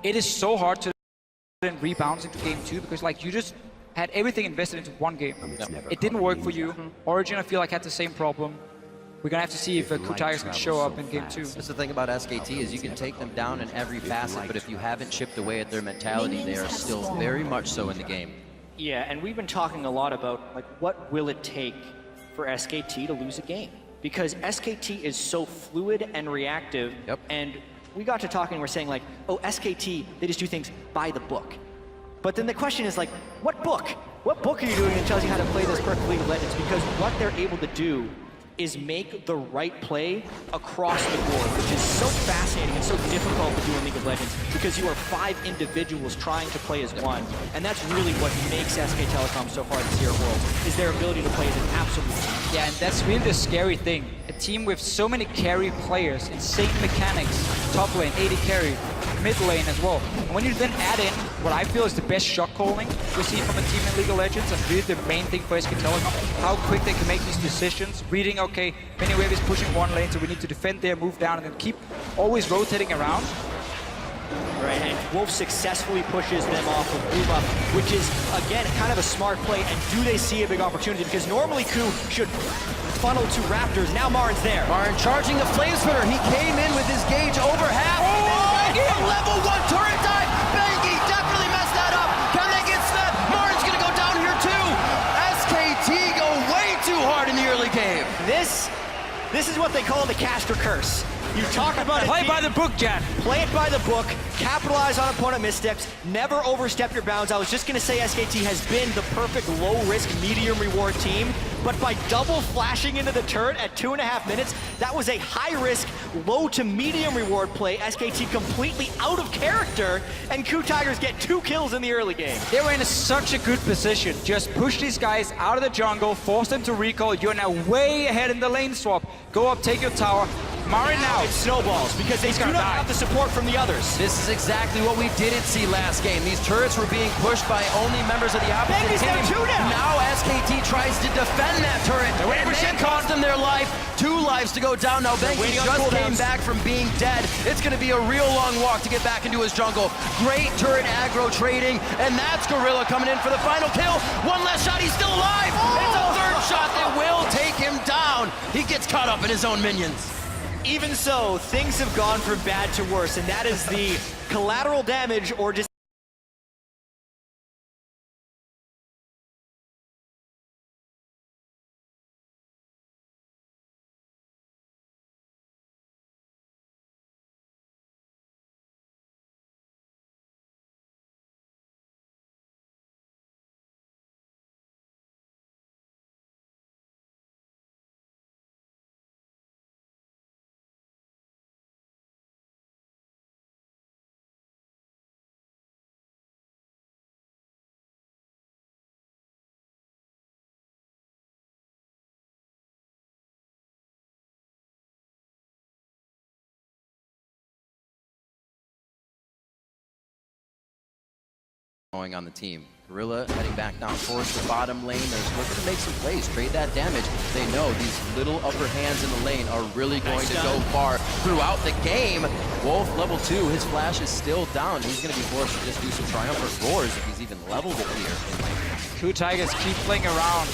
it is so hard to then rebound into game 2 because like you just had everything invested into one game. It didn't work for you. Origin, I feel like, had the same problem. We're gonna have to see if KOO Tigers can show up in game 2. That's the thing about SKT is you can take them down in every facet, but if you haven't chipped away at their mentality, they are still very much so in the game. Yeah, and we've been talking a lot about like what will it take for SKT to lose a game? Because SKT is so fluid and reactive, and we got to talking and we're saying like, oh, SKT, they just do things by the book. But then the question is like, what book? What book are you doing that tells you how to play this perfect League of Legends? Because what they're able to do is make the right play across the board, which is so fascinating and so difficult to do in League of Legends because you are 5 individuals trying to play as one. And that's really what makes SK Telecom so hard this year world, is their ability to play as an absolute team. Yeah, and that's really the scary thing. A team with so many carry players, insane mechanics, top lane, 80 carry, mid lane as well. And when you then add in what I feel is the best shot calling we see from a team in League of Legends, and really the main thing for SK Telecom, how quick they can make these decisions, reading, okay, Miniwave is pushing one lane, so we need to defend there, move down, and then keep always rotating around. Right, and Wolf successfully pushes them off of Boom Up, which is, again, kind of a smart play, and do they see a big opportunity? Because normally KOO should funnel to Raptors, now Marin's there. Marin charging the Flame Spitter, he came in with his gauge over half. A level 1 turret dive! Bengi definitely messed that up! Can they get snapped? Marin's gonna go down here too! SKT go way too hard in the early game. This is what they call the caster curse. You talk about it. Play by the book, Jan. Play it by the book, capitalize on opponent missteps, never overstep your bounds. I was just gonna say SKT has been the perfect low-risk, medium-reward team, but by double flashing into the turret at 2.5 minutes, that was a high-risk, low to medium reward play. SKT completely out of character, and KOO Tigers get 2 kills in the early game. They were in such a good position. Just push these guys out of the jungle, force them to recall. You're now way ahead in the lane swap. Go up, take your tower. Marin now. It snowballs because they do not have the support from the others. This is exactly what we didn't see last game. These turrets were being pushed by only members of the opposite team. Now SKT tries to defend that turret, and they cost them their life. 2 lives to go down. Now Bengi just came back from being dead. It's going to be a real long walk to get back into his jungle. Great turret aggro trading, and that's Gorilla coming in for the final kill. 1 last shot, he's still alive. It's a 3rd shot that will take him down. He gets caught up in his own minions. Even so, things have gone from bad to worse, and that is the collateral damage or just going on the team. Gorilla heading back down towards the bottom lane. They're looking to make some plays, trade that damage. They know these little upper hands in the lane are really going to go far throughout the game. Wolf, level 2, his flash is still down. He's going to be forced to just do some triumphant roars if he's even leveled it here. KOO Tigers keep playing around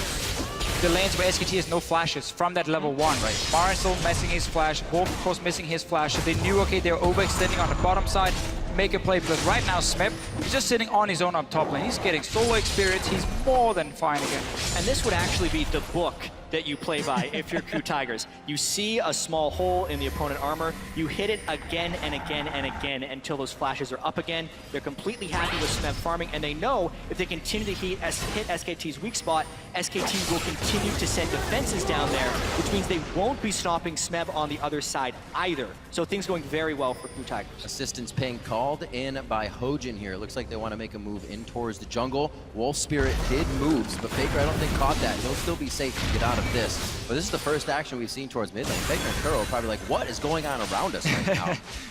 the lanes where SKT has no flashes from that level 1. Right. Marin still missing his flash, Wolf of course missing his flash, so they knew, okay, they're overextending on the bottom side, make a play, because right now Smep, he's just sitting on his own up top lane. He's getting solo experience, he's more than fine again. And this would actually be the book that you play by if you're KOO Tigers. You see a small hole in the opponent armor, you hit it again and again and again until those flashes are up again. They're completely happy with Smep farming, and they know if they continue to hit SKT's weak spot, SKT will continue to send defenses down there, which means they won't be stopping Smeb on the other side either. So things going very well for KOO Tigers. Assistance ping called in by Hojin here. It looks like they want to make a move in towards the jungle. Wolf Spirit did moves, but Faker I don't think caught that. He'll still be safe to get out of this. But this is the first action we've seen towards mid lane. Faker and Kuro are probably like, what is going on around us right now?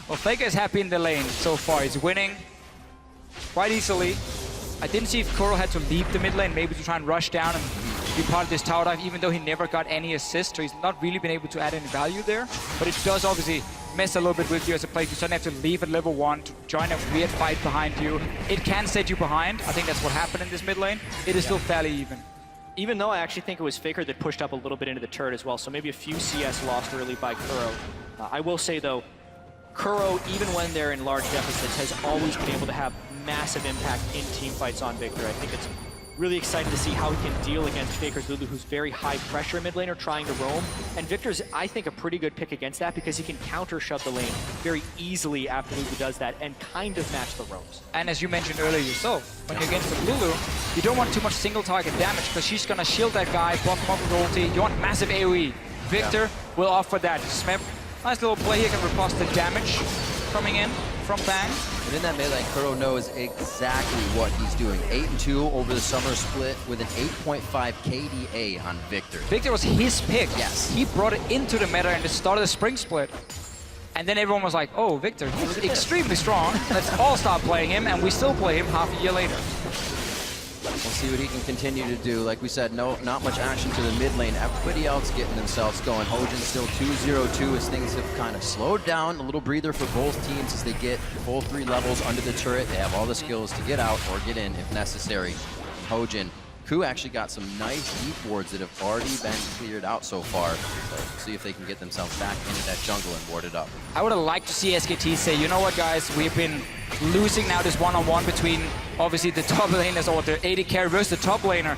Well, Faker is happy in the lane so far. He's winning quite easily. I didn't see if Kuro had to leave the mid lane, maybe to try and rush down and be part of this tower dive, even though he never got any assist, so he's not really been able to add any value there. But it does obviously mess a little bit with you as a player. You suddenly have to leave at level 1 to join a weird fight behind you. It can set you behind. I think that's what happened in this mid lane. It is still fairly even. Even though I actually think it was Faker that pushed up a little bit into the turret as well, so maybe a few CS lost early by KOO. I will say though, KOO, even when they're in large deficits, has always been able to have massive impact in team fights on Victor. I think it's really excited to see how he can deal against Faker's Lulu, who's very high pressure mid laner trying to roam. And Victor's, I think, a pretty good pick against that because he can counter shove the lane very easily after Lulu does that and kind of match the roams. And as you mentioned earlier yourself, when you're against the Lulu, you don't want too much single target damage because she's gonna shield that guy, block him up with ulti. You want massive AoE. Victor will offer that. Smep, nice little play here, can riposte the damage coming in from Bang. And in that melee, KOO knows exactly what he's doing. 8-2 over the summer split with an 8.5 KDA on Victor. Victor was his pick. Yes. He brought it into the meta and the start of the spring split. And then everyone was like, oh, Victor, he's extremely strong. Let's all start playing him, and we still play him half a year later. We'll see what he can continue to do. Like we said, not much action to the mid lane. Everybody else getting themselves going. Hojin still 2-0-2 as things have kind of slowed down. A little breather for both teams as they get full 3 levels under the turret. They have all the skills to get out or get in if necessary. Hojin, KOO actually got some nice deep wards that have already been cleared out so far. So we'll see if they can get themselves back into that jungle and ward it up. I would have liked to see SKT say, you know what, guys, we've been losing now this one-on-one between, obviously, the top laners or the AD carry versus the top laner.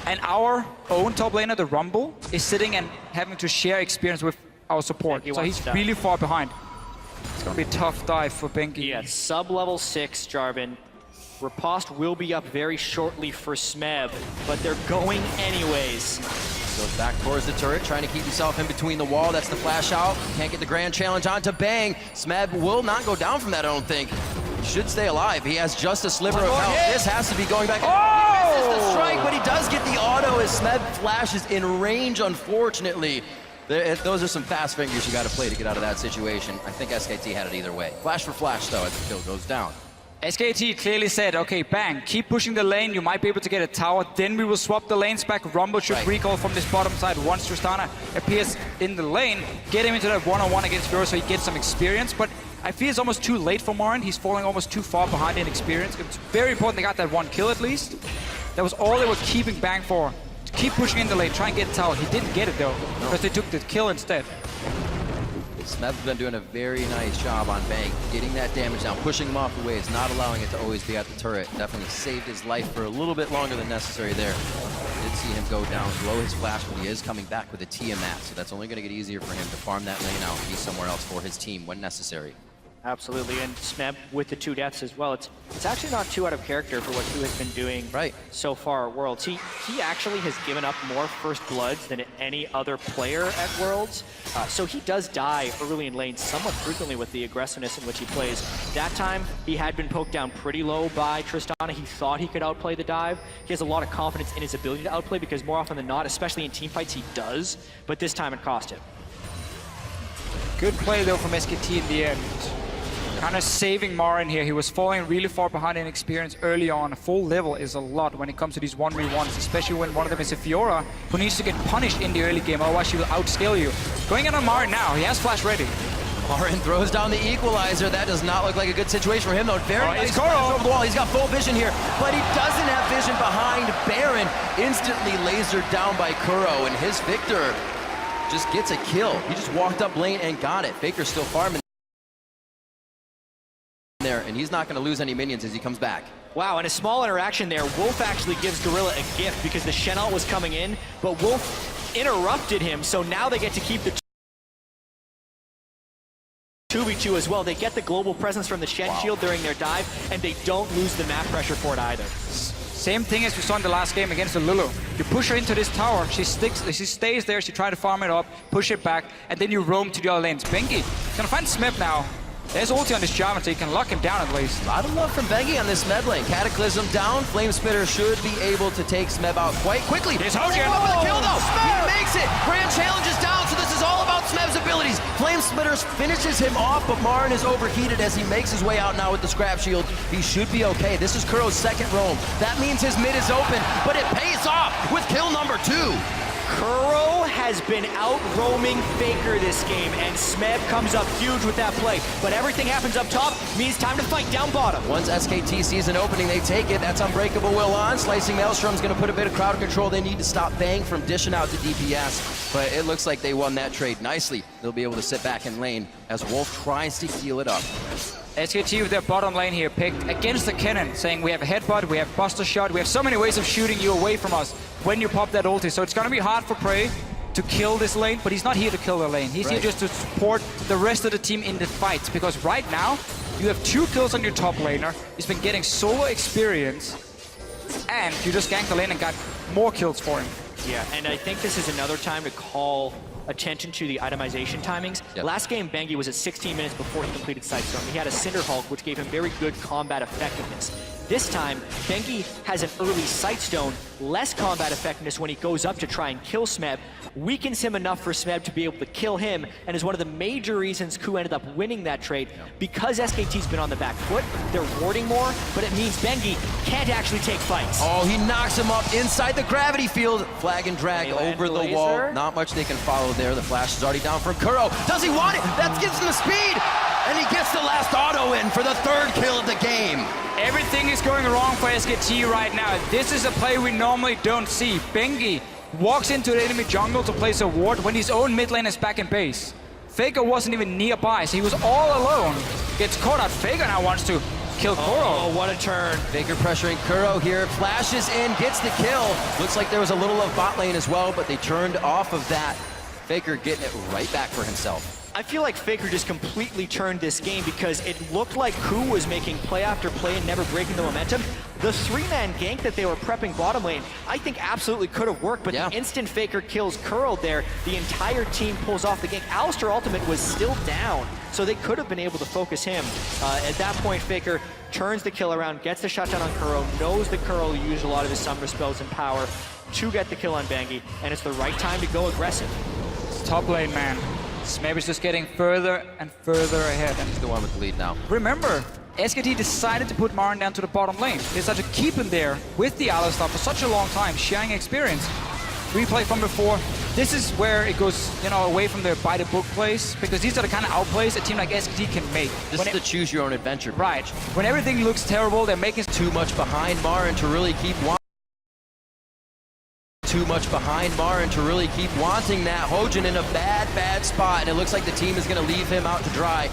And our own top laner, the Rumble, is sitting and having to share experience with our support. So he's really far behind. It's going to be a tough dive for Bengi. Yeah, sub-level 6, Jarvan. Riposte will be up very shortly for Smeb, but they're going anyways. Goes back towards the turret, trying to keep himself in between the wall. That's the flash out. Can't get the grand challenge onto Bang. Smeb will not go down from that, I don't think. He should stay alive. He has just a sliver of health. This has to be going back. Oh! He misses the strike, but he does get the auto as Smeb flashes in range, unfortunately. Those are some fast fingers you got to play to get out of that situation. I think SKT had it either way. Flash for flash, though, as the kill goes down. SKT clearly said, okay, Bang, keep pushing the lane, you might be able to get a tower, then we will swap the lanes back. Rumble should recall from this bottom side once Tristana appears in the lane, get him into that one-on-one against Vero so he gets some experience, but I feel it's almost too late for Morin. He's falling almost too far behind in experience. It's very important they got that one kill at least. That was all they were keeping Bang for. To keep pushing in the lane, try and get a tower. He didn't get it though, because they took the kill instead. Smeb's been doing a very nice job on Bang, getting that damage down, pushing him off the waves, not allowing it to always be at the turret. Definitely saved his life for a little bit longer than necessary there. Did see him go down, blow his flash, but he is coming back with a Tiamat, so that's only going to get easier for him to farm that lane out and be somewhere else for his team when necessary. Absolutely, and Smeb with the 2 deaths as well. It's actually not too out of character for what KOO has been doing so far at Worlds. He actually has given up more First Bloods than any other player at Worlds. So he does die early in lane somewhat frequently with the aggressiveness in which he plays. That time, he had been poked down pretty low by Tristana. He thought he could outplay the dive. He has a lot of confidence in his ability to outplay because more often than not, especially in teamfights, he does. But this time it cost him. Good play though from SKT in the end. Kind of saving Morin here. He was falling really far behind in experience early on. A full level is a lot when it comes to these 1v1s, especially when one of them is a Fiora who needs to get punished in the early game, otherwise she will outscale you. Going in on Morin now, he has flash ready. Morin throws down the equalizer. That does not look like a good situation for him, though. Very nice flash over the wall. He's got full vision here, but he doesn't have vision behind Baron. Instantly lasered down by KOO, and his Victor just gets a kill. He just walked up lane and got it. Faker's still farming there, and he's not going to lose any minions as he comes back. Wow, and a small interaction there. Wolf actually gives Gorilla a gift because the Shen ult was coming in, but Wolf interrupted him, so now they get to keep the 2v2 as well. They get the global presence from the Shen shield during their dive, and they don't lose the map pressure for it either. Same thing as we saw in the last game against the Lulu. You push her into this tower, she stays there, she tries to farm it up, push it back, and then you roam to the other lanes. Bengi gonna find Smeb now. There's ulti on this Jarvan, so you can lock him down at least. A lot of love from Bengi on this Smeb lane. Cataclysm down. Flame Spitter should be able to take Smeb out quite quickly. Here's Hojin. Oh, for the kill though. He makes it. Grand challenge is down, so this is all about Smeb's abilities. Flame Spitter finishes him off, but Marin is overheated as he makes his way out now with the scrap shield. He should be okay. This is KOO's second roam. That means his mid is open, but it pays off with kill number 2. KOO has been out roaming Faker this game, and Smeb comes up huge with that play. But everything happens up top, means time to fight down bottom. Once SKT sees an opening, they take it. That's Unbreakable Will on. Slicing Maelstrom's gonna put a bit of crowd control. They need to stop Bang from dishing out to DPS, but it looks like they won that trade nicely. They'll be able to sit back in lane as Wolf tries to heal it up. SKT with their bottom lane here picked against the cannon, saying we have a headbutt, we have buster shot, we have so many ways of shooting you away from us when you pop that ulti. So it's gonna be hard for Prey to kill this lane, but he's not here to kill the lane. He's here just to support the rest of the team in the fight, because right now you have 2 kills on your top laner. He's been getting solo experience, and you just ganked the lane and got more kills for him. Yeah, and I think this is another time to call attention to the itemization timings. Last game, Bengi was at 16 minutes before he completed Sightstorm. He had a Cinder Hulk, which gave him very good combat effectiveness. This time, Bengi has an early Sightstone, less combat effectiveness when he goes up to try and kill Smeb, weakens him enough for Smeb to be able to kill him, and is one of the major reasons KOO ended up winning that trade. Because SKT's been on the back foot, they're warding more, but it means Bengi can't actually take fights. Oh, he knocks him up inside the gravity field. Flag and drag over the wall. Not much they can follow there. The flash is already down from KOO. Does he want it? That gives him the speed! And he gets the last auto in for the 3rd kill of the game. Everything is going wrong for SKT right now. This is a play we normally don't see. Bengi walks into the enemy jungle to place a ward when his own mid lane is back in base. Faker wasn't even nearby, so he was all alone. Gets caught out. Faker now wants to kill KOO. Oh, what a turn. Faker pressuring KOO here. Flashes in, gets the kill. Looks like there was a little of bot lane as well, but they turned off of that. Faker getting it right back for himself. I feel like Faker just completely turned this game because it looked like KOO was making play after play and never breaking the momentum. The 3-man gank that they were prepping bottom lane, I think absolutely could have worked, but the instant Faker kills KOO there, the entire team pulls off the gank. Alistar ultimate was still down, so they could have been able to focus him. At that point, Faker turns the kill around, gets the shutdown on KOO, knows that KOO will use a lot of his summer spells and power to get the kill on Bengi, and it's the right time to go aggressive. It's top lane, man. Smeb is just getting further and further ahead. He's the one with the lead now. Remember, SKT decided to put Marin down to the bottom lane. They decided to keep him there with the Alistar for such a long time, sharing experience. Replay from before. This is where it goes, you know, away from the by-the-book plays, because these are the kind of outplays a team like SKT can make. This is the choose-your-own-adventure. Right. When everything looks terrible, they're making too much behind Marin to really keep wanting. Too much behind Marin to really keep wanting that. Hojin in a bad spot, and it looks like the team is going to leave him out to dry.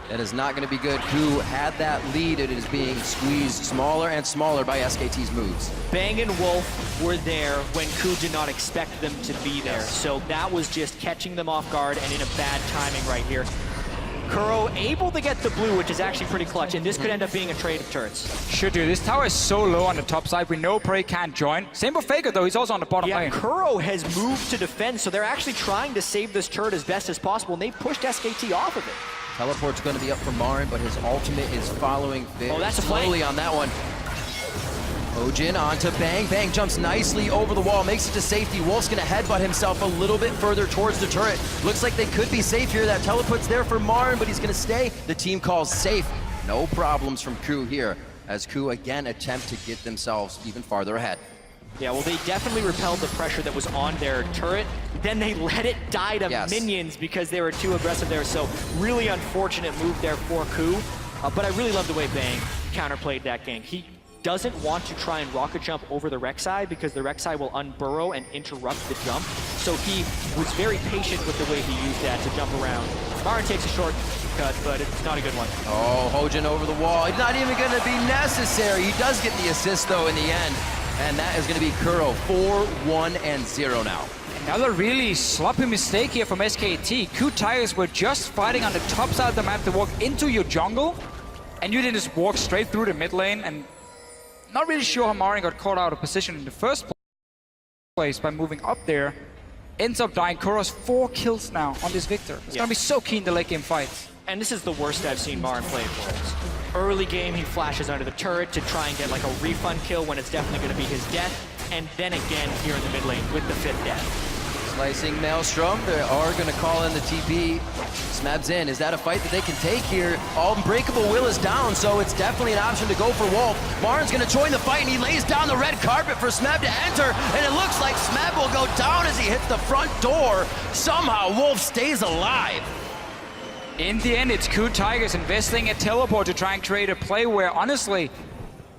That is not going to be good. KOO had that lead. It is being squeezed smaller and smaller by SKT's moves. Bang and Wolf were there when KOO did not expect them to be there. So that was just catching them off guard and in a bad timing right here. KOO able to get the blue, which is actually pretty clutch, and this could end up being a trade of turrets. Should do. This tower is so low on the top side. We know Prey can't join. Same for Faker, though. He's also on the bottom lane. KOO has moved to defend, so they're actually trying to save this turret as best as possible, and they've pushed SKT off of it. Teleport's going to be up for Marin, but his ultimate is following very slowly on that one. Hojin onto Bang. Bang jumps nicely over the wall, makes it to safety. Wolf's gonna headbutt himself a little bit further towards the turret. Looks like they could be safe here. That teleport's there for Marin, but he's gonna stay. The team calls safe. No problems from KOO here, as KOO again attempt to get themselves even farther ahead. Yeah, well, they definitely repelled the pressure that was on their turret. Then they let it die to minions because they were too aggressive there. So really unfortunate move there for KOO. But I really love the way Bang counterplayed that gank. He doesn't want to try and rocket jump over the Rek'Sai because the Rek'Sai will unburrow and interrupt the jump. So he was very patient with the way he used that to jump around. Marin takes a shortcut, but it's not a good one. Oh, Hojin over the wall. It's not even going to be necessary. He does get the assist, though, in the end. And that is going to be KOO, 4-1-0 now. Another really sloppy mistake here from SKT. KOO Tigers were just fighting on the top side of the map to walk into your jungle, and you didn't just walk straight through the mid lane. And not really sure how Marin got caught out of position in the first place by moving up there. Ends up dying. KOO's 4 kills now on this Victor. It's going to be so keen to late game fights. And this is the worst I've seen Marin play for. Early game, he flashes under the turret to try and get like a refund kill when it's definitely going to be his death. And then again here in the mid lane with the 5th death. Slicing Maelstrom, they are gonna call in the TP. Smeb's in, is that a fight that they can take here? Unbreakable Will is down, so it's definitely an option to go for Wolf. Marin's gonna join the fight and he lays down the red carpet for Smeb to enter, and it looks like Smeb will go down as he hits the front door. Somehow Wolf stays alive. In the end, it's KOO Tigers investing a teleport to try and create a play where, honestly,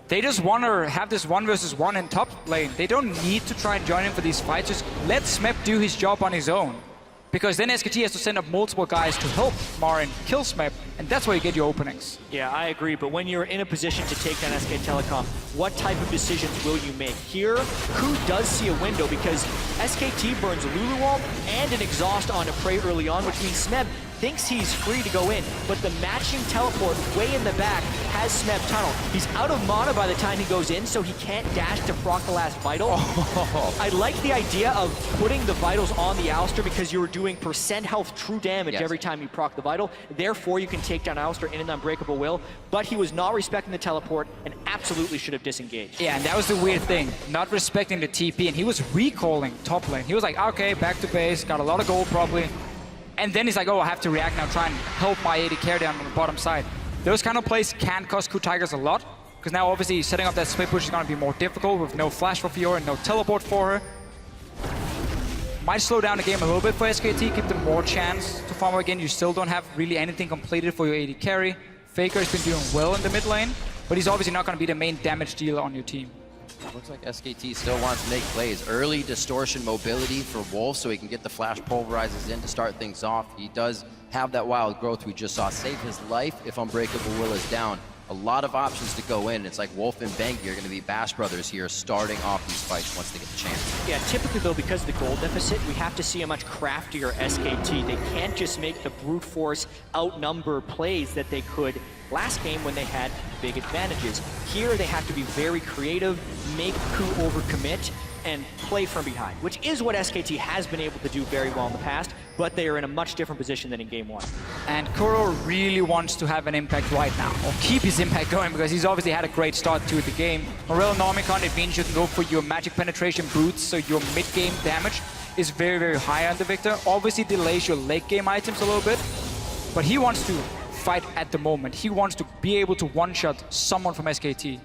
they just want to have this 1v1 in top lane. They don't need to try and join in for these fights. Just let Smeb do his job on his own. Because then SKT has to send up multiple guys to help Marin kill Smeb, and that's where you get your openings. Yeah, I agree, but when you're in a position to take down SK Telecom, what type of decisions will you make? Here, KOO does see a window because SKT burns Lulu Wall and an exhaust onto Prey early on, which means Smeb thinks he's free to go in, but the matching teleport way in the back has Smeb tunnel. He's out of mana by the time he goes in, so he can't dash to proc the last vital. I like the idea of putting the vitals on the Alistar because you're doing percent health true damage every time you proc the vital. Therefore, you can take down Alistar in an Unbreakable Will, but he was not respecting the teleport and absolutely should have disengaged. Yeah, and that was the weird thing, not respecting the TP, and he was recalling top lane. He was like, okay, back to base, got a lot of gold probably. And then he's like, oh, I have to react now, try and help my AD carry down on the bottom side. Those kind of plays can cost KOO Tigers a lot, because now obviously setting up that split push is going to be more difficult with no flash for Fiora and no teleport for her. Might slow down the game a little bit for SKT, give them more chance to farm again. You still don't have really anything completed for your AD carry. Faker has been doing well in the mid lane, but he's obviously not going to be the main damage dealer on your team. Looks like SKT still wants to make plays. Early distortion mobility for Wolf so he can get the flash pulverizers in to start things off. He does have that wild growth we just saw save his life if Unbreakable Will is down. A lot of options to go in. It's like Wolf and Bengi are going to be Bash Brothers here starting off these fights once they get the chance. Yeah, typically though, because of the gold deficit, we have to see a much craftier SKT. They can't just make the brute force outnumber plays that they could last game when they had big advantages. Here they have to be very creative, make KOO overcommit, and play from behind, which is what SKT has been able to do very well in the past, but they are in a much different position than in game one. And KOO really wants to have an impact right now, or keep his impact going, because he's obviously had a great start to the game. Morel Normicon, it means you can go for your magic penetration boots, so your mid-game damage is very, very high on the Victor. Obviously delays your late-game items a little bit, but he wants to fight at the moment. He wants to be able to one-shot someone from SKT.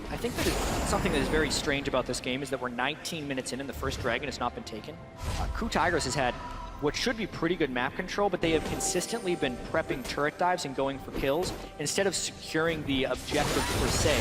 I think that something that is very strange about this game is that we're 19 minutes in and the first dragon has not been taken. KOO Tigers has had what should be pretty good map control, but they have consistently been prepping turret dives and going for kills instead of securing the objective per se.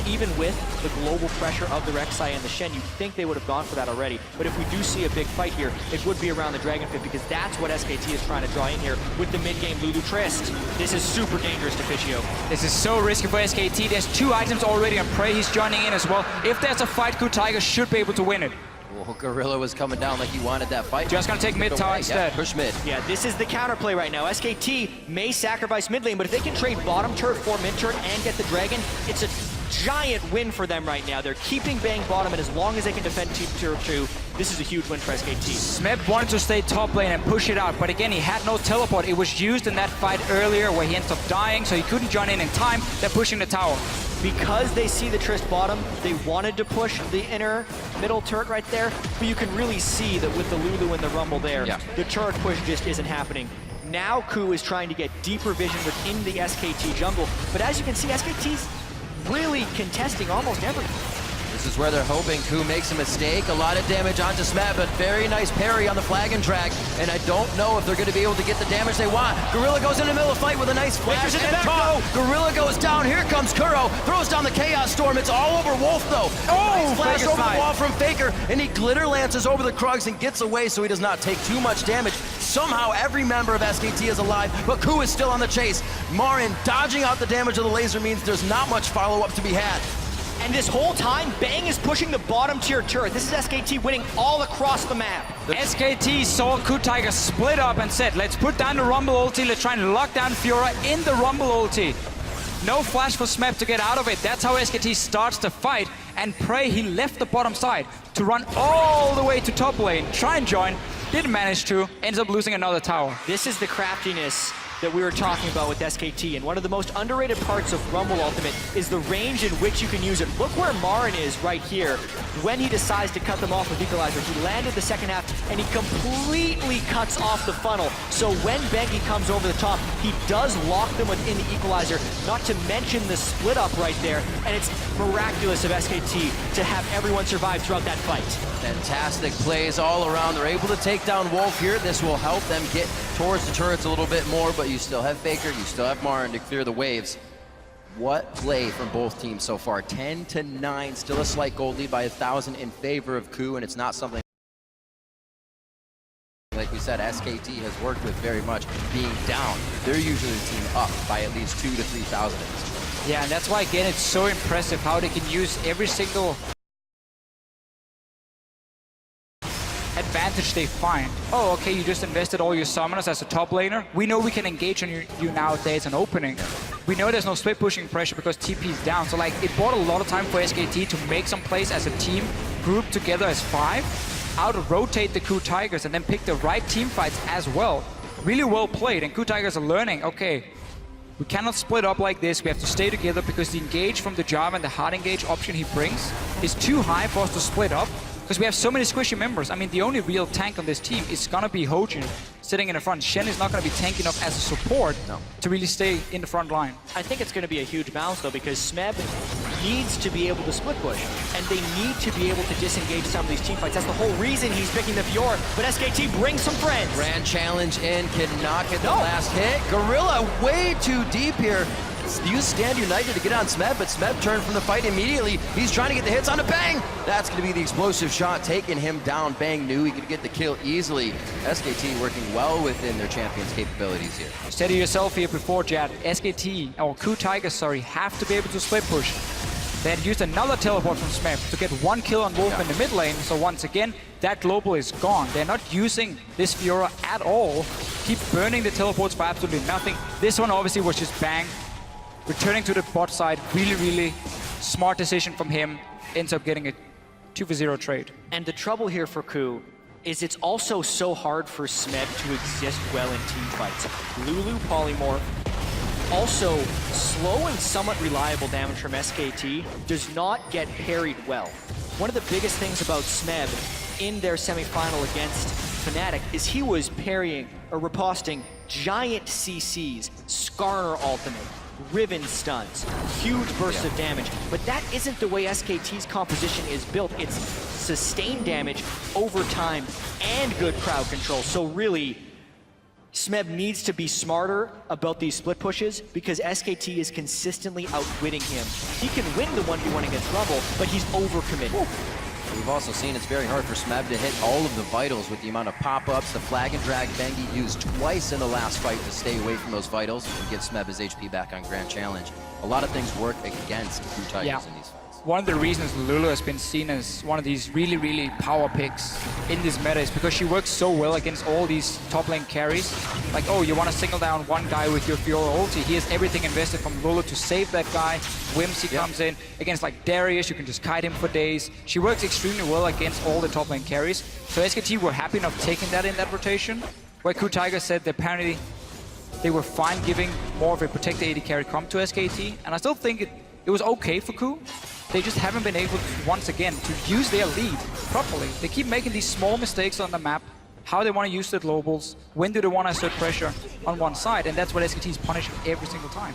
Even with the global pressure of the Rek'Sai and the Shen, you'd think they would have gone for that already. But if we do see a big fight here, it would be around the Dragon Pit because that's what SKT is trying to draw in here with the mid-game Lulu Trist. This is super dangerous to Fischio. This is so risky for SKT. There's 2 items already on Prey. He's joining in as well. If there's a fight, KOO Tigers should be able to win it. Well, Gorilla was coming down like he wanted that fight. Just gonna take mid tower instead. Yeah, push mid. Yeah, this is the counterplay right now. SKT may sacrifice mid lane, but if they can trade bottom turret for mid turret and get the dragon, it's a giant win for them right now. They're keeping Bang bottom, and as long as they can defend tier 2, this is a huge win for SKT. Smeb wanted to stay top lane and push it out, but again, he had no teleport. It was used in that fight earlier where he ended up dying, so he couldn't join in time. They're pushing the tower. Because they see the Trist bottom, they wanted to push the inner middle turret right there, but you can really see that with the Lulu and the Rumble there, the turret push just isn't happening. Now KOO is trying to get deeper vision within the SKT jungle, but as you can see, SKT's really contesting almost everything. This is where they're hoping KOO makes a mistake. A lot of damage onto Smeb, but very nice parry on the flagon track. And I don't know if they're going to be able to get the damage they want. Gorilla goes in the middle of the fight with a nice flash and KOO. Gorilla goes down. Here comes Kuro. Throws down the Chaos Storm. It's all over Wolf, though. Nice flash over the wall from Faker. And he glitter lances over the Krugs and gets away so he does not take too much damage. Somehow every member of SKT is alive, but KOO is still on the chase. Marin dodging out the damage of the laser means there's not much follow-up to be had. And this whole time, Bang is pushing the bottom tier turret. This is SKT winning all across the map. SKT saw KOO Tigers split up and said, let's put down the Rumble ulti, let's try and lock down Fiora in the Rumble ulti. No flash for Smeb to get out of it. That's how SKT starts the fight. And Prey, he left the bottom side to run all the way to top lane, try and join, didn't manage to, ends up losing another tower. This is the craftiness that we were talking about with SKT, and one of the most underrated parts of Rumble Ultimate is the range in which you can use it. Look where Marin is right here when he decides to cut them off with Equalizer. He landed the second half, and he completely cuts off the funnel. So when Bengi comes over the top, he does lock them within the Equalizer, not to mention the split up right there, and it's miraculous of SKT to have everyone survive throughout that fight. Fantastic plays all around. They're able to take down Wolf here. This will help them get towards the turrets a little bit more, but you still have Faker, you still have Marin to clear the waves. What play from both teams so far? 10-9, still a slight gold lead by 1,000 in favor of KOO, and it's not something, like we said, SKT has worked with very much being down. They're usually the team up by at least 2,000 to 3,000 at this point. Yeah, and that's why, again, it's so impressive how they can use every single advantage they find. Oh, okay, you just invested all your summoners as a top laner. We know we can engage on you now if there's an opening. We know there's no split pushing pressure because TP is down. So like, it bought a lot of time for SKT to make some plays as a team, group together as 5, out-rotate the KOO Tigers and then pick the right team fights as well. Really well played, and KOO Tigers are learning, okay, we cannot split up like this. We have to stay together because the engage from the Java and the hard engage option he brings is too high for us to split up. Because we have so many squishy members. I mean, the only real tank on this team is gonna be Hojin sitting in the front. Shen is not gonna be tank enough as a support to really stay in the front line. I think it's gonna be a huge balance though, because Smeb needs to be able to split push, and they need to be able to disengage some of these team fights. That's the whole reason he's picking the Fiora, but SKT brings some friends. Grand challenge in, cannot get the last hit. Gorilla way too deep here. Use Stand United to get on Smeb, but Smeb turned from the fight immediately. He's trying to get the hits on the Bang. That's going to be the explosive shot, taking him down. Bang knew he could get the kill easily. SKT working well within their champion's capabilities here. Steady yourself here before, Jad. SKT, or KOO Tigers, sorry, have to be able to split push. They had used another teleport from Smeb to get 1 kill on Wolf in the mid lane, so once again, that global is gone. They're not using this Fiora at all. Keep burning the teleports for absolutely nothing. This one obviously was just Bang. Returning to the bot side, really, really smart decision from him. Ends up getting a 2-for-0 trade. And the trouble here for KOO is it's also so hard for Smeb to exist well in team fights. Lulu polymorph, also slow and somewhat reliable damage from SKT, does not get parried well. One of the biggest things about Smeb in their semifinal against Fnatic is he was parrying or riposting giant CCs, Skarner ultimate, Riven stuns, huge bursts of damage, but that isn't the way SKT's composition is built. It's sustained damage over time and good crowd control. So really, Smeb needs to be smarter about these split pushes because SKT is consistently outwitting him. He can win the 1v1 against Rumble, but he's overcommitted. We've also seen it's very hard for Smeb to hit all of the vitals with the amount of pop-ups. The flag and drag Bengi used twice in the last fight to stay away from those vitals and give Smeb his HP back on Grand Challenge. A lot of things work against KOO Tigers in these fights. One of the reasons Lulu has been seen as one of these really, really power picks in this meta is because she works so well against all these top lane carries. Like, oh, you want to single down one guy with your Fiora ulti. He has everything invested from Lulu to save that guy. Whimsy comes in. Against like Darius, you can just kite him for days. She works extremely well against all the top lane carries. So SKT were happy enough taking that in that rotation, where KOO Tigers said that apparently they were fine giving more of a protect AD carry comp to SKT. And I still think it was okay for KOO. They just haven't been able to, once again, to use their lead properly. They keep making these small mistakes on the map, how they want to use the globals, when do they want to assert pressure on one side, and that's what SKT is punishing every single time.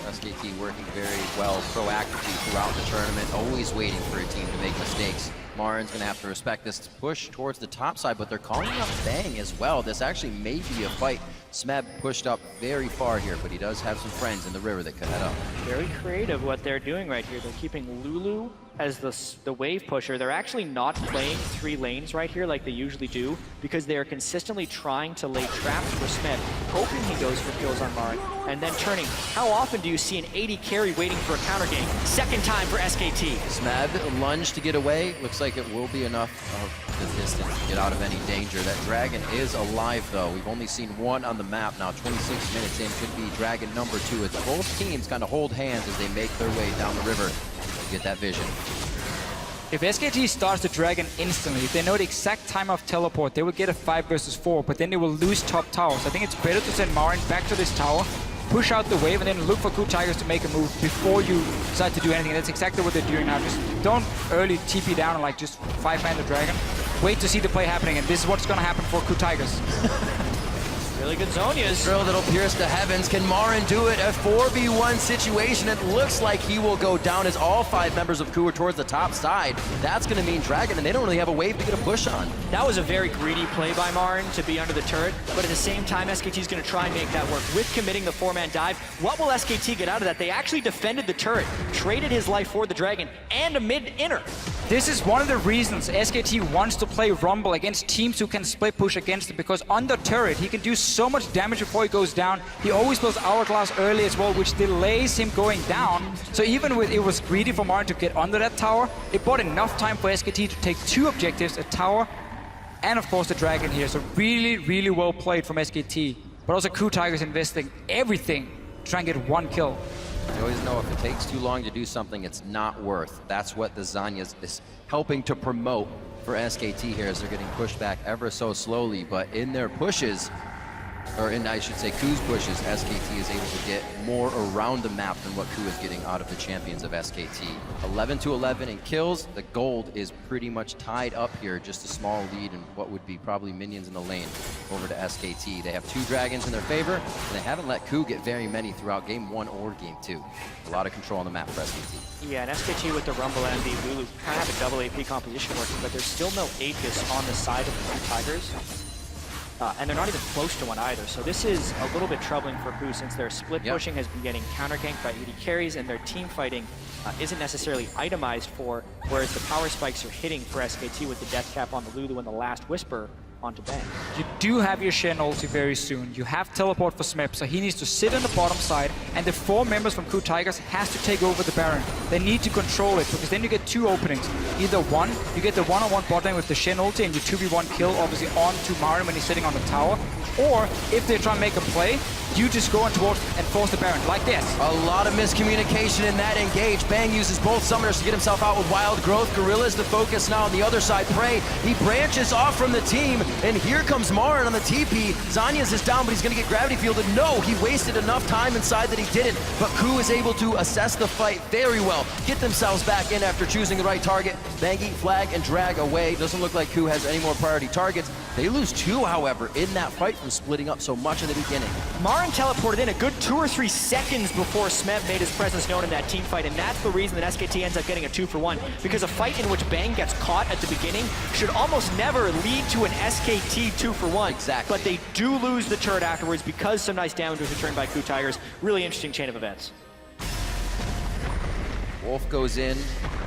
SKT working very well proactively throughout the tournament, always waiting for a team to make mistakes. Marin's going to have to respect this push towards the top side, but they're calling out Bang as well. This actually may be a fight. Smeb pushed up very far here, but he does have some friends in the river that could head up. Very creative what they're doing right here. They're keeping Lulu as the wave pusher. They're actually not playing 3 lanes right here like they usually do because they are consistently trying to lay traps for Smeb, hoping he goes for kills on Marin, and then turning. How often do you see an 80 carry waiting for a counter gank? Second time for SKT. Smeb lunge to get away. Looks like it will be enough of the distance to get out of any danger. That Dragon is alive though. We've only seen one on the map now. 26 minutes in, could be Dragon number 2. It's both teams kind of hold hands as they make their way down the river to get that vision. If SKT starts the Dragon instantly, if they know the exact time of teleport, they will get a 5 versus 4, but then they will lose top towers. I think it's better to send Marin back to this tower, push out the wave, and then look for KOO Tigers to make a move before you decide to do anything. That's exactly what they're doing now. Just don't early TP down and like just 5-man the Dragon. Wait to see the play happening, and this is what's going to happen for KOO Tigers. Really good Zhonya's. Drill that'll pierce the heavens. Can Marin do it? A 4v1 situation. It looks like he will go down as all 5 members of KOO are towards the top side. That's going to mean Dragon, and they don't really have a wave to get a push on. That was a very greedy play by Marin to be under the turret, but at the same time, SKT is going to try and make that work. With committing the 4-man dive, what will SKT get out of that? They actually defended the turret, traded his life for the Dragon, and a mid-inner. This is one of the reasons SKT wants to play Rumble against teams who can split push against it, because on the turret, he can do so much damage before he goes down. He always blows Hourglass early as well, which delays him going down. So even with it was greedy for Marin to get under that tower, it bought enough time for SKT to take 2 objectives, a tower, and of course the Dragon here. So really, really well played from SKT. But also KOO Tigers investing everything to try and get 1 kill. You always know if it takes too long to do something, it's not worth. That's what the Zhonya's is helping to promote for SKT here, as they're getting pushed back ever so slowly. But in their pushes, or in, I should say, KOO's pushes, SKT is able to get more around the map than what KOO is getting out of the champions of SKT. 11-11 in kills. The gold is pretty much tied up here, just a small lead in what would be probably minions in the lane over to SKT. They have 2 dragons in their favor, and they haven't let KOO get very many throughout game 1 or game 2. A lot of control on the map for SKT. Yeah, and SKT with the Rumble and the Lulu kind of have a double AP composition working, but there's still no Aegis on the side of the KOO Tigers. And they're not even close to one either. So this is a little bit troubling for KOO, since their split pushing has been getting counter-ganked by AD carries, and their team fighting isn't necessarily itemized for, whereas the power spikes are hitting for SKT with the death cap on the Lulu and the last Whisper onto Bang. You do have your Shen ulti very soon. You have teleport for Smep, so he needs to sit on the bottom side, and the 4 members from KOO Tigers has to take over the Baron. They need to control it, because then you get 2 openings. Either one, you get the one-on-one bot lane with the Shen ulti, and you 2v1 kill, obviously, onto Marin when he's sitting on the tower. Or, if they try and make a play, you just go on towards and force the Baron, like this. A lot of miscommunication in that engage. Bang uses both summoners to get himself out with Wild Growth. Gorilla's the focus now on the other side. Prey, he branches off from the team, and here comes Marin on the TP. Zhonya's is down, but he's going to get gravity fielded. No, he wasted enough time inside that he didn't, but KOO is able to assess the fight very well, get themselves back in after choosing the right target. Bang, eat, flag, and drag away. Doesn't look like KOO has any more priority targets. They lose 2, however, in that fight from splitting up so much in the beginning. Marin teleported in a good 2 or 3 seconds before Smeb made his presence known in that team fight, and that's the reason that SKT ends up getting a 2-for-1, because a fight in which Bang gets caught at the beginning should almost never lead to an SKT 2-for-1. Exactly. But they do lose the turret afterwards because some nice damage was returned by KOO Tigers. Really interesting chain of events. Wolf goes in,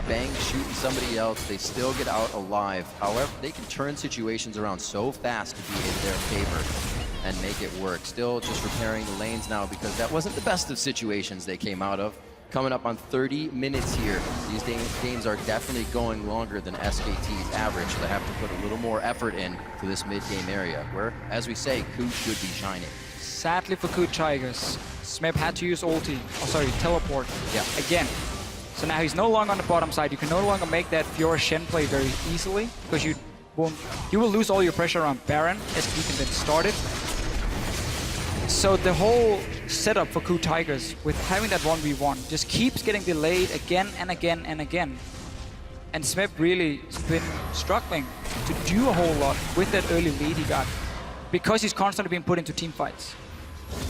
Bang shooting somebody else, they still get out alive. However, they can turn situations around so fast to be in their favor and make it work. Still just repairing the lanes now, because that wasn't the best of situations they came out of. Coming up on 30 minutes here. These games are definitely going longer than SKT's average, so they have to put a little more effort in to this mid-game area, where, as we say, KOO should be shining. Sadly for KOO Tigers, Smeb had to use ulti, teleport, again. So now he's no longer on the bottom side. You can no longer make that Fiora Shen play very easily, because you will lose all your pressure around Baron, SKT can then start it. So the whole setup for KOO Tigers with having that 1v1 just keeps getting delayed again and again and again. And Smeb really has been struggling to do a whole lot with that early lead he got, because he's constantly being put into team fights.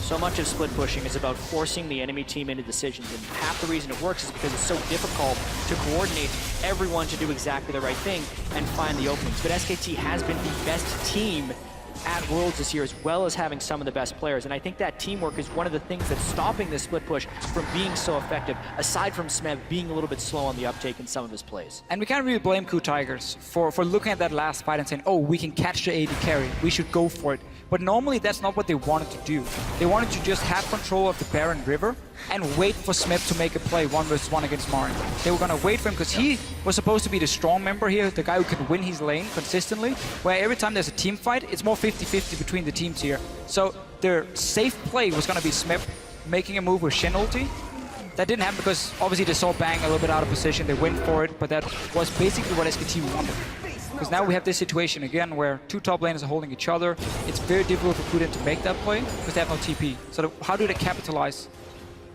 So much of split pushing is about forcing the enemy team into decisions, and half the reason it works is because it's so difficult to coordinate everyone to do exactly the right thing and find the openings. But SKT has been the best team at Worlds this year, as well as having some of the best players, and I think that teamwork is one of the things that's stopping this split push from being so effective, aside from Smeb being a little bit slow on the uptake in some of his plays. And we can't really blame KOO Tigers for looking at that last fight and saying, oh, we can catch the AD carry, we should go for it. But normally that's not what they wanted to do. They wanted to just have control of the Baron River and wait for Smeb to make a play 1 versus 1 against Marin. They were going to wait for him because he was supposed to be the strong member here, the guy who can win his lane consistently, where every time there's a team fight, it's more 50-50 between the teams here. So their safe play was going to be Smeb making a move with Shen ulti, that didn't happen because obviously they saw Bang a little bit out of position. They went for it, but that was basically what SKT wanted. Because now we have this situation again where two top laners are holding each other. It's very difficult for KOO to make that play because they have no TP. So how do they capitalize?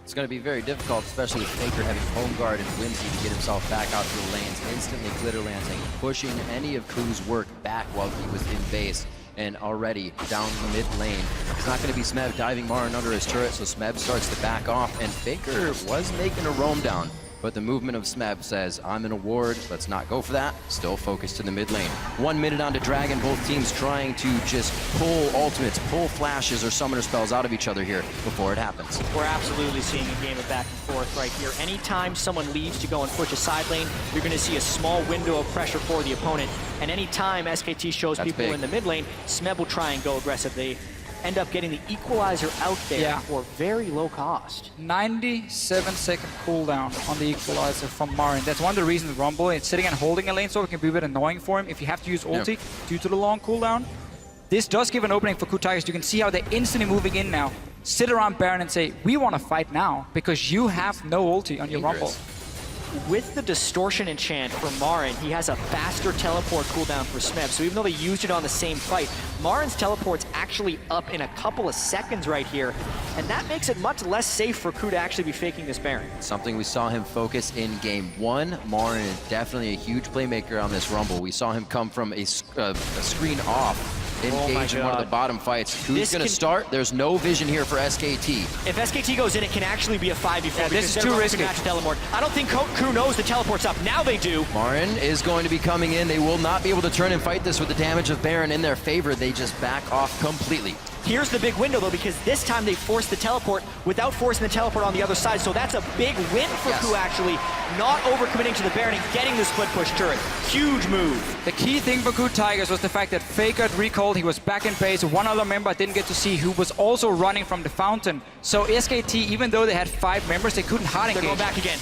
It's going to be very difficult, especially with Faker having home guard and Whimsy to get himself back out to the lanes, instantly glitter lancing, pushing any of KOO's work back while he was in base. And already down the mid lane, it's not going to be Smeb diving Marin under his turret, so Smeb starts to back off, and Faker was making a roam down. But the movement of Smeb says, I'm in a ward, let's not go for that. Still focused to the mid lane. 1 minute on to Dragon, both teams trying to just pull ultimates, pull flashes or summoner spells out of each other here before it happens. We're absolutely seeing a game of back and forth right here. Anytime someone leaves to go and push a side lane, you're going to see a small window of pressure for the opponent. And anytime SKT shows people in the mid lane, Smeb will try and go aggressive. They end up getting the equalizer out there for very low cost. 97-second cooldown on the equalizer from Marin. That's one of the reasons Rumble is sitting and holding a lane so it can be a bit annoying for him if you have to use ulti due to the long cooldown. This does give an opening for KOO Tigers. You can see how they're instantly moving in now. Sit around Baron and say, we want to fight now because you have no ulti on your Rumble. With the distortion enchant for Marin, he has a faster teleport cooldown for Smeb. So even though they used it on the same fight, Marin's teleport's actually up in a couple of seconds right here. And that makes it much less safe for KOO to actually be faking this Baron. Something we saw him focus in game 1. Marin is definitely a huge playmaker on this Rumble. We saw him come from a screen off, engage in one of the bottom fights. KOO's going to start. There's no vision here for SKT. If SKT goes in, it can actually be a 5v4. This is too risky. I don't think KOO knows the teleport's up. Now they do. Marin is going to be coming in. They will not be able to turn and fight this with the damage of Baron in their favor. They just back off completely. Here's the big window, though, because this time they forced the teleport without forcing the teleport on the other side. So that's a big win for KOO, actually. Not overcommitting to the Baron and getting the split push turret. Huge move. The key thing for KOO Tigers was the fact that Faker had recalled. He was back in base. One other member I didn't get to see who was also running from the fountain. So SKT, even though they had 5 members, they couldn't hard engage. They're going back again.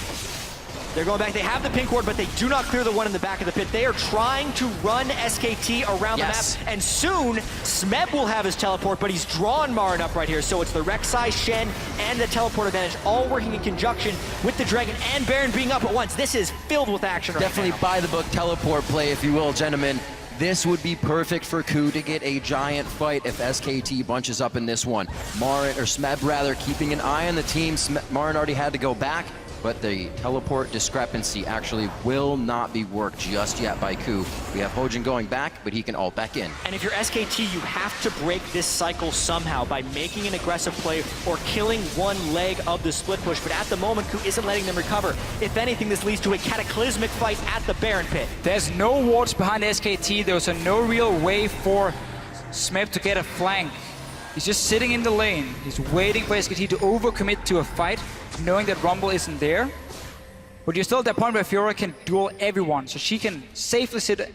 They're going back. They have the pink ward, but they do not clear the one in the back of the pit. They are trying to run SKT around the map, and soon Smeb will have his teleport, but he's drawn Marin up right here. So it's the Rek'Sai, Shen, and the teleport advantage all working in conjunction with the Dragon and Baron being up at once. This is filled with action Definitely right now. By the book teleport play, if you will, gentlemen. This would be perfect for KOO to get a giant fight if SKT bunches up in this one. Marin, or Smeb rather, keeping an eye on the team. Marin already had to go back, but the teleport discrepancy actually will not be worked just yet by KOO. We have Hojin going back, but he can ult back in. And if you're SKT, you have to break this cycle somehow by making an aggressive play or killing one leg of the split push. But at the moment, KOO isn't letting them recover. If anything, this leads to a cataclysmic fight at the Baron pit. There's no wards behind SKT. There's no real way for Smeb to get a flank. He's just sitting in the lane. He's waiting for SKT to overcommit to a fight, knowing that Rumble isn't there. But you're still at that point where Fiora can duel everyone, so she can safely sit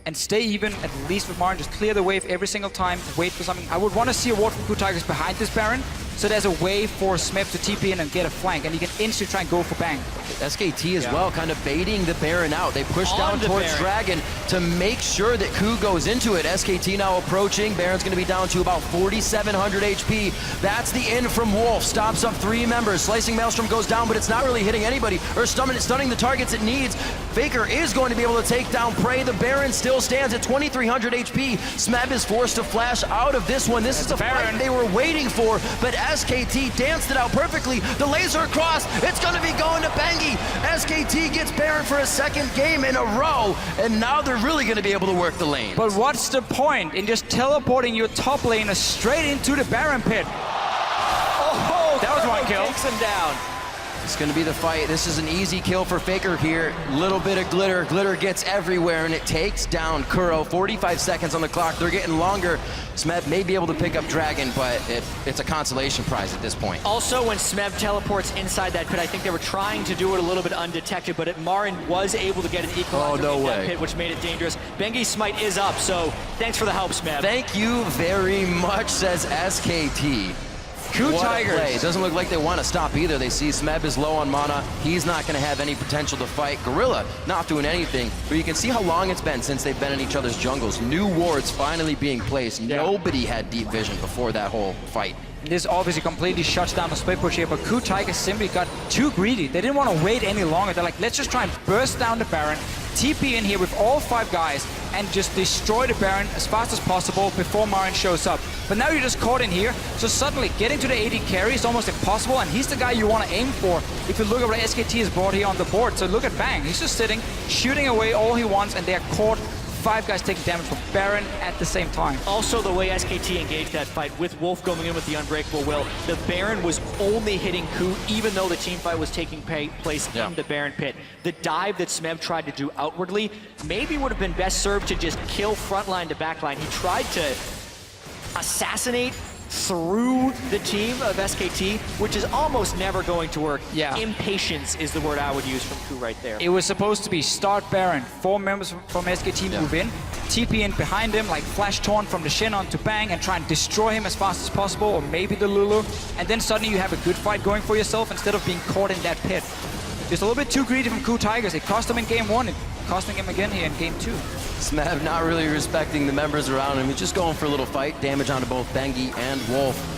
and stay even, at least with Marin, just clear the wave every single time, wait for something. I would want to see a ward from KOO Tigers behind this Baron, so there's a way for Smeb to TP in and get a flank, and he can instantly try and go for Bang. SKT as well, kind of baiting the Baron out. They push down towards Dragon to make sure that KOO goes into it. SKT now approaching. Baron's going to be down to about 4,700 HP. That's the in from Wolf. Stops up 3 members. Slicing Maelstrom goes down, but it's not really hitting anybody or stunning the targets it needs. Faker is going to be able to take down Prey. The Baron still stands at 2,300 HP. Smeb is forced to flash out of this one. This is the fight they were waiting for, but SKT danced it out perfectly. The laser across. It's going to be going to Bengi. SKT gets Baron for a 2nd game in a row, and now they're really going to be able to work the lane. But what's the point in just teleporting your top laner straight into the Baron pit? Oh, that was one kill. Takes him down. It's going to be the fight. This is an easy kill for Faker here. Little bit of glitter. Glitter gets everywhere, and it takes down KOO. 45 seconds on the clock. They're getting longer. Smeb may be able to pick up Dragon, but it's a consolation prize at this point. Also, when Smeb teleports inside that pit, I think they were trying to do it a little bit undetected, but Marin was able to get an equalizer in that pit, which made it dangerous. Bengi's smite is up, so thanks for the help, Smeb. Thank you very much, says SKT. KOO What a Tigers. play. It doesn't look like they want to stop either. They see Smeb is low on mana. He's not going to have any potential to fight. Gorilla not doing anything. But you can see how long it's been since they've been in each other's jungles. New wards finally being placed. Yeah. Nobody had deep vision before that whole fight. This obviously completely shuts down the split push here, but KOO Tigers simply got too greedy. They didn't want to wait any longer. They're like, let's just try and burst down the Baron, TP in here with all 5 guys, and just destroy the Baron as fast as possible before Marin shows up. But now you're just caught in here, so suddenly getting to the AD carry is almost impossible, and he's the guy you want to aim for if you look at what SKT has brought here on the board. So look at Bang, he's just sitting, shooting away all he wants, and they're caught. 5 guys taking damage from Baron at the same time. Also, the way SKT engaged that fight with Wolf going in with the Unbreakable Will, the Baron was only hitting KOO even though the team fight was taking place in the Baron pit. The dive that Smeb tried to do outwardly maybe would have been best served to just kill frontline to backline. He tried to assassinate through the team of SKT, which is almost never going to work. Yeah. Impatience is the word I would use from KOO right there. It was supposed to be start Baron, 4 members from SKT move in, TP in behind him, like flash taunt from the Shin onto Bang and try and destroy him as fast as possible, or maybe the Lulu, and then suddenly you have a good fight going for yourself instead of being caught in that pit. Just a little bit too greedy from KOO Tigers. It cost him in game 1, it's costing him again here in game 2. Smeb not really respecting the members around him. He's just going for a little fight. Damage onto both Bengi and Wolf.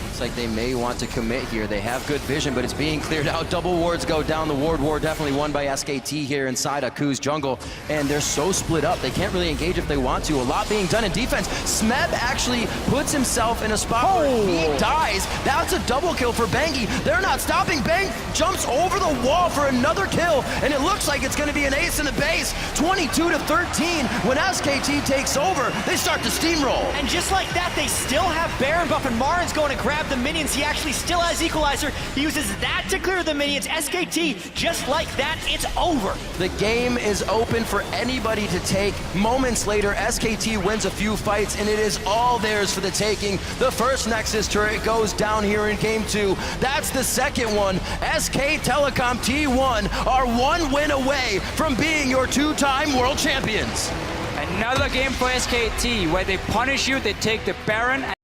Looks like they may want to commit here. They have good vision, but it's being cleared out. Double wards go down. The ward war definitely won by SKT here inside of KOO's jungle. And they're so split up, they can't really engage if they want to. A lot being done in defense. Smeb actually puts himself in a spot where he dies. That's a double kill for Bengi. They're not stopping. Bang jumps over the wall for another kill, and it looks like it's going to be an ace in the base. 22-13. When SKT takes over, they start to steamroll. And just like that, they still have Baron buff, and Marin's going to grab the minions. He actually still has Equalizer. He uses that to clear the minions. SKT, just like that, it's over. The game is open for anybody to take. Moments later, SKT wins a few fights, and it is all theirs for the taking. The first Nexus turret goes down here in game 2. That's the second one. SK Telecom T1 are 1 win away from being your 2-time world champions. Another game for SKT where they punish you, they take the Baron.